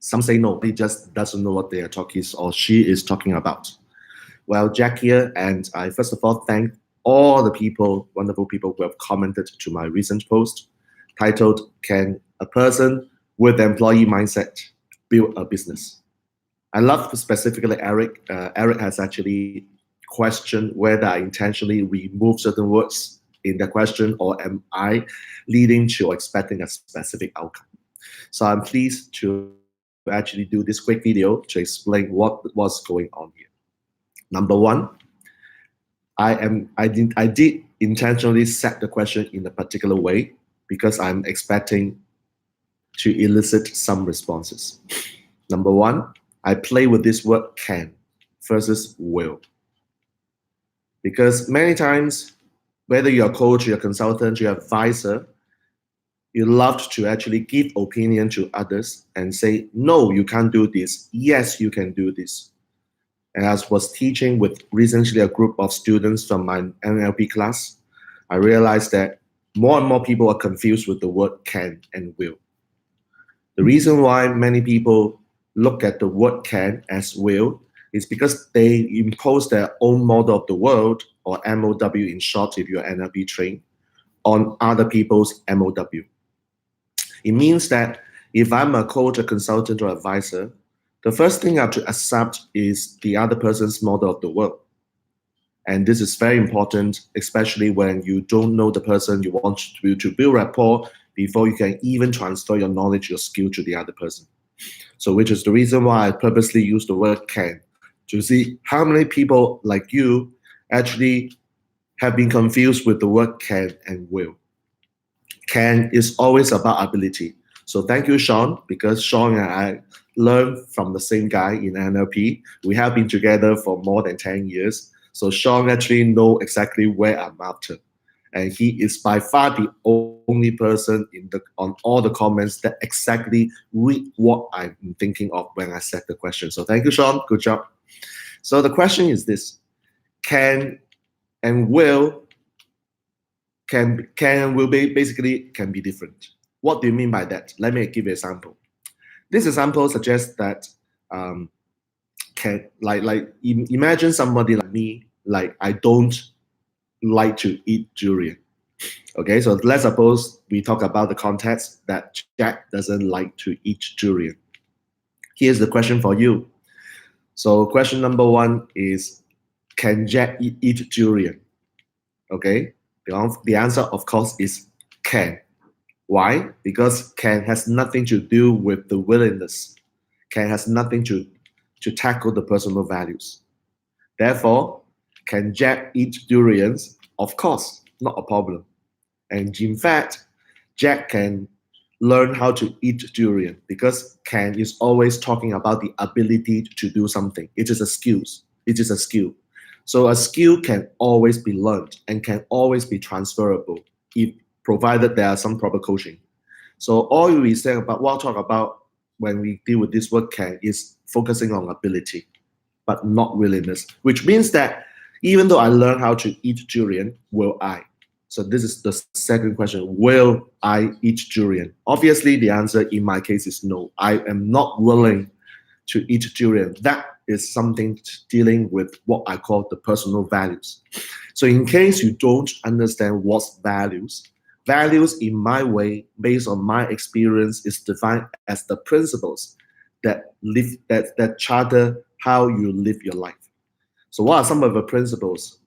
Some say no, he just doesn't know what they are talking or she is talking about. Well, Jack here, and I first of all thank all the people, wonderful people who have commented to my recent post titled, Can a Person with Employee Mindset Build a Business? I love specifically Eric. Eric has actually questioned whether I intentionally remove certain words in the question or am I leading to or expecting a specific outcome. So I'm pleased to actually do this quick video to explain what was going on here. Number one, I did intentionally set the question in a particular way because I'm expecting to elicit some responses. Number one, I play with this word can versus will. Because many times, whether you're a coach, you're a consultant, you're an advisor, you love to actually give opinion to others and say, no, you can't do this. Yes, you can do this. And as I was teaching with recently a group of students from my NLP class, I realized that more and more people are confused with the word can and will. The reason why many people look at the word can as will is because they impose their own model of the world, or MOW in short, if you're NLP trained, on other people's MOW. It means that if I'm a coach, a consultant, or advisor, the first thing I have to accept is the other person's model of the world. And this is very important, especially when you don't know the person you want to build rapport before you can even transfer your knowledge, your skill to the other person. So which is the reason why I purposely use the word can, to see how many people like you actually have been confused with the word can and will. Can is always about ability. So thank you, Sean, because Sean and I learned from the same guy in NLP. We have been together for more than 10 years. So Sean actually knows exactly where I'm after. And he is by far the only person on all the comments that exactly read what I'm thinking of when I set the question. So thank you, Sean. Good job. So the question is this: can and will basically can be different. What do you mean by that? Let me give you an example. This example suggests that imagine somebody like me, like I don't like to eat durian. Okay, so let's suppose we talk about the context that Jack doesn't like to eat durian. Here's the question for you. So question number one is, can Jack eat durian? Okay, the answer of course is can. Why? Because can has nothing to do with the willingness. Can has nothing to tackle the personal values. Therefore, can Jack eat durians? Of course, not a problem. And in fact, Jack can learn how to eat durian because Ken is always talking about the ability to do something. It is a skill. It is a skill. So a skill can always be learned and can always be transferable if provided there are some proper coaching. So all we say about what I talk about when we deal with this word can is focusing on ability, but not willingness, which means that even though I learn how to eat durian, will I? So this is the second question. Will I eat durian? Obviously, the answer in my case is no. I am not willing to eat durian. That is something dealing with what I call the personal values. So in case you don't understand what's values, values in my way, based on my experience, is defined as the principles that charter how you live your life. So what are some of the principles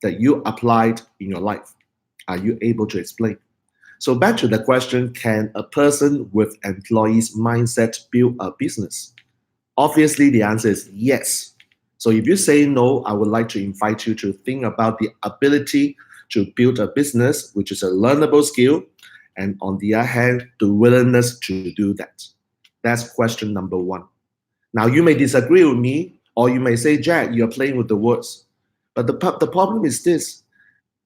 that you applied in your life? Are you able to explain? So back to the question, can a person with employees mindset build a business? Obviously, the answer is yes. So if you say no, I would like to invite you to think about the ability to build a business, which is a learnable skill, and on the other hand, the willingness to do that. That's question number one. Now, you may disagree with me, or you may say, Jack, you're playing with the words. But the problem is this.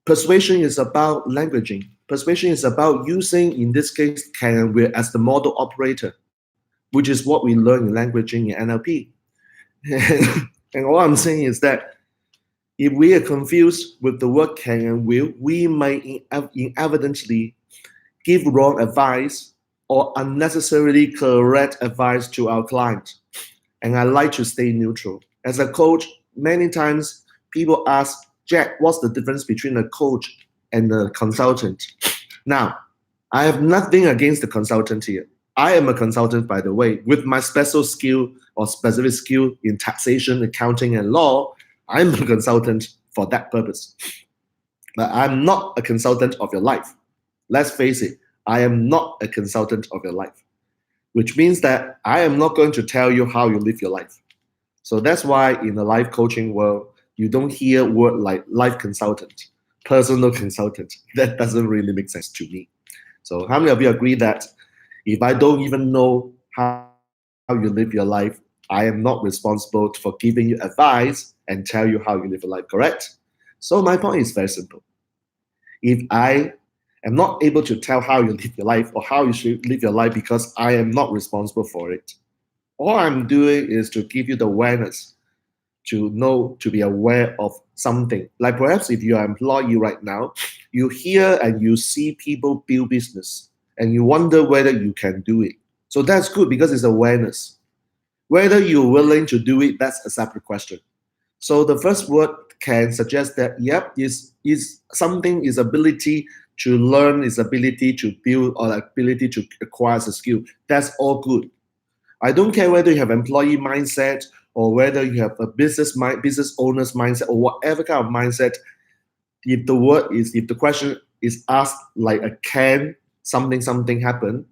Persuasion is about languaging. Persuasion is about using, in this case, can and will as the model operator, which is what we learn in languaging in NLP. And all I'm saying is that if we are confused with the word can and will, we may inevitably give wrong advice or unnecessarily correct advice to our client. And I like to stay neutral. As a coach, many times people ask, Jack, what's the difference between a coach and a consultant? Now, I have nothing against the consultant here. I am a consultant, by the way, with my special skill or specific skill in taxation, accounting, and law. I'm a consultant for that purpose. But I'm not a consultant of your life. Let's face it, I am not a consultant of your life, which means that I am not going to tell you how you live your life. So that's why in the life coaching world, you don't hear word like life consultant, personal consultant. That doesn't really make sense to me. So how many of you agree that if I don't even know how you live your life, I am not responsible for giving you advice and tell you how you live your life, correct? So my point is very simple. If I am not able to tell how you live your life or how you should live your life because I am not responsible for it, all I'm doing is to give you the awareness to know, to be aware of something. Like perhaps if you are an employee right now, you hear and you see people build business and you wonder whether you can do it. So that's good because it's awareness. Whether you're willing to do it, that's a separate question. So the first word can suggest that, yep, is something, is ability to learn, is ability to build, or ability to acquire a skill. That's all good. I don't care whether you have employee mindset or whether you have a business owner's mindset or whatever kind of mindset. If the question is asked like a can something happen,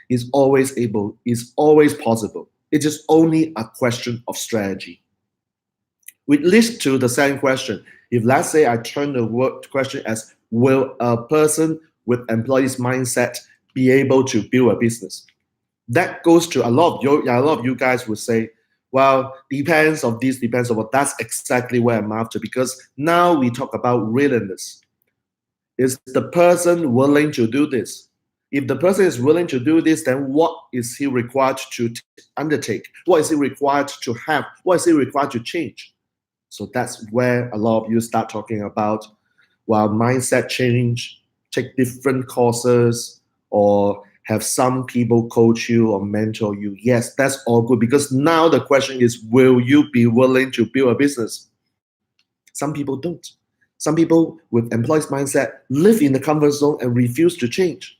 is always possible. It is only a question of strategy. Which leads to the second question. If let's say I turn the word question as, will a person with employees mindset be able to build a business? That goes to a lot of you guys would say, well, depends on this, depends on what. That's exactly where I'm after, because now we talk about willingness. Is the person willing to do this? If the person is willing to do this, then what is he required to undertake? What is he required to have? What is he required to change? So that's where a lot of you start talking about, well, mindset change, take different courses, or have some people coach you or mentor you. Yes, that's all good, because now the question is, will you be willing to build a business? Some people don't. Some people with employees mindset live in the comfort zone and refuse to change.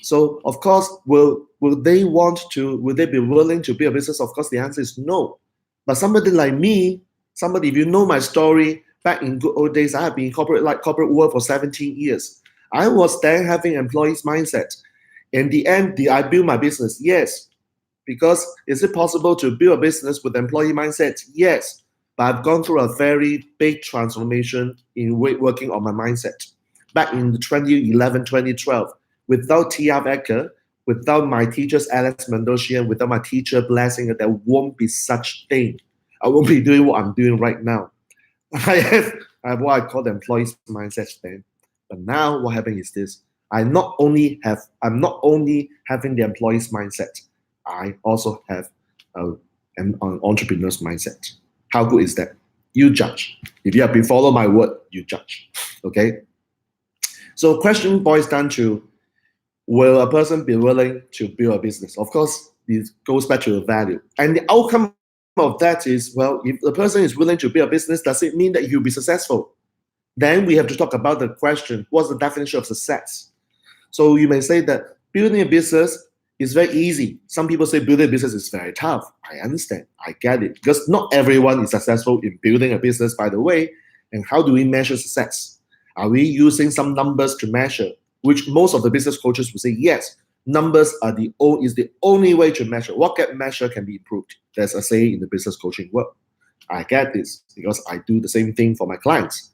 So of course, will they be willing to build a business? Of course, the answer is no. But somebody like me, if you know my story, back in good old days, I have been in corporate world for 17 years. I was then having employees mindset. In the end, did I build my business? Yes. Because is it possible to build a business with employee mindset? Yes. But I've gone through a very big transformation in working on my mindset. Back in 2011, 2012, without T.R. Ecker, without my teachers, Alex Mendosian, without my teacher blessing, there won't be such thing. I won't be doing what I'm doing right now. I have what I call the employees mindset then. But now what happened is this. I'm not only having the employees mindset, I also have an entrepreneur's mindset. How good is that? You judge. If you have been following my word, you judge. Okay? So question boils down to, will a person be willing to build a business? Of course, it goes back to the value. And the outcome of that is, well, if the person is willing to build a business, does it mean that he'll be successful? Then we have to talk about the question, what's the definition of success? So you may say that building a business is very easy. Some people say building a business is very tough. I understand. I get it. Because not everyone is successful in building a business, by the way. And how do we measure success? Are we using some numbers to measure? Which most of the business coaches will say, yes, numbers is the only way to measure. What get measured can be improved. There's a saying in the business coaching world. I get this because I do the same thing for my clients.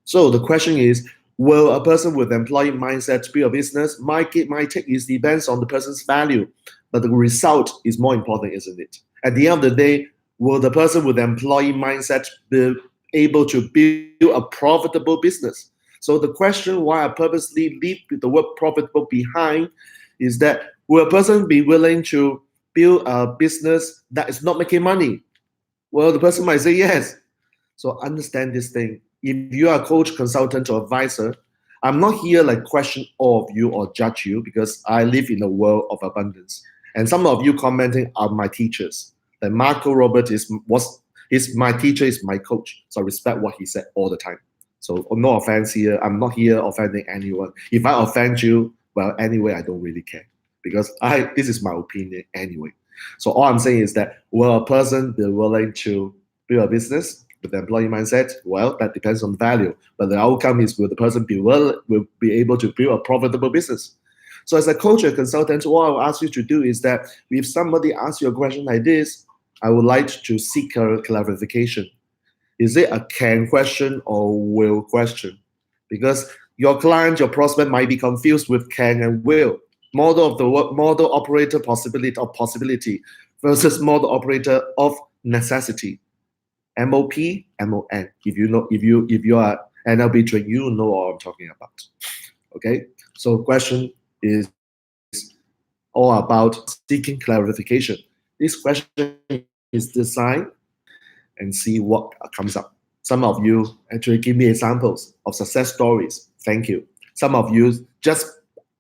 So the question is, will a person with employee mindset build a business? My take is depends on the person's value, but the result is more important, isn't it? At the end of the day, will the person with employee mindset be able to build a profitable business? So the question why I purposely leave the word profitable behind is that, will a person be willing to build a business that is not making money? Well, the person might say yes. So understand this thing. If you are a coach, consultant, or advisor, I'm not here like question all of you or judge you, because I live in a world of abundance. And some of you commenting are my teachers. Like Marco Robert is my teacher, is my coach. So I respect what he said all the time. So no offense here. I'm not here offending anyone. If I offend you, well, anyway, I don't really care, because this is my opinion anyway. So all I'm saying is that will a person be willing to build a business with the employee mindset? Well, that depends on value. But the outcome is, will the person will be able to build a profitable business? So as a coach or consultant, what I will ask you to do is that if somebody asks you a question like this, I would like to seek a clarification. Is it a can question or will question? Because your client, your prospect might be confused with can and will. Model of the word, model operator possibility versus model operator of necessity. MOP, MON. If you are NLP trained, you know what I'm talking about. Okay. So question is all about seeking clarification. This question is designed and see what comes up. Some of you actually give me examples of success stories. Thank you. Some of you just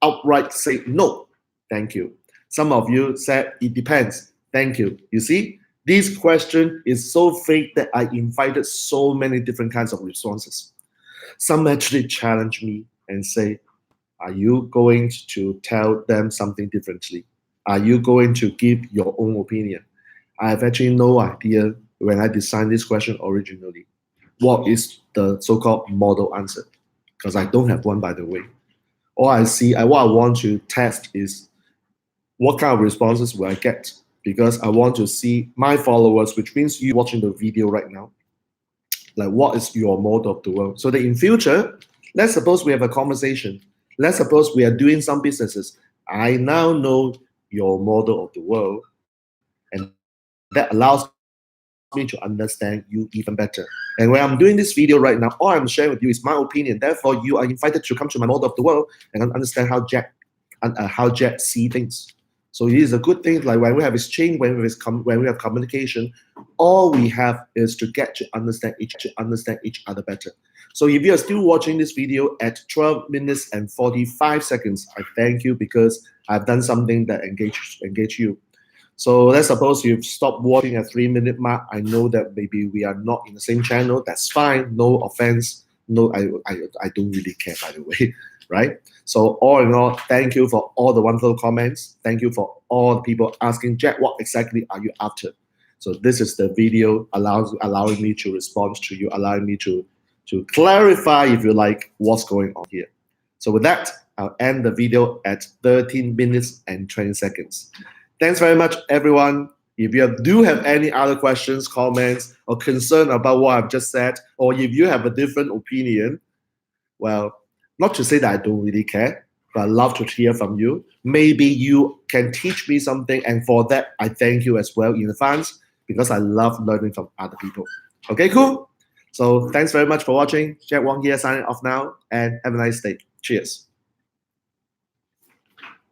outright say no. Thank you. Some of you said it depends. Thank you. You see, this question is so fake that I invited so many different kinds of responses. Some actually challenge me and say, are you going to tell them something differently? Are you going to give your own opinion? I have actually no idea when I designed this question originally what is the so-called model answer, because I don't have one, by the way. All I see, what I want to test is what kind of responses will I get, because I want to see my followers, which means you watching the video right now, like what is your model of the world, so that in future, let's suppose we have a conversation. Let's suppose we are doing some businesses. I now know your model of the world, and that allows me to understand you even better. And when I'm doing this video right now, all I'm sharing with you is my opinion. Therefore, you are invited to come to my model of the world and understand how Jack see things. So it is a good thing. Like when we have exchange, when we have communication, all we have is to get to understand each other better. So if you are still watching this video at 12 minutes and 45 seconds, I thank you, because I've done something that engage you. So let's suppose you've stopped watching at 3-minute mark. I know that maybe we are not in the same channel. That's fine. No offense. No, I don't really care, by the way, right? So all in all, thank you for all the wonderful comments. Thank you for all the people asking, Jack, what exactly are you after? So this is the video allowing me to respond to you, allowing me to clarify, if you like, what's going on here. So with that, I'll end the video at 13 minutes and 20 seconds. Thanks very much, everyone. If you do have any other questions, comments, or concern about what I've just said, or if you have a different opinion, well, not to say that I don't really care, but I'd love to hear from you. Maybe you can teach me something, and for that, I thank you as well in advance, because I love learning from other people. Okay, cool? So thanks very much for watching. Jack Wong here, signing off now, and have a nice day. Cheers.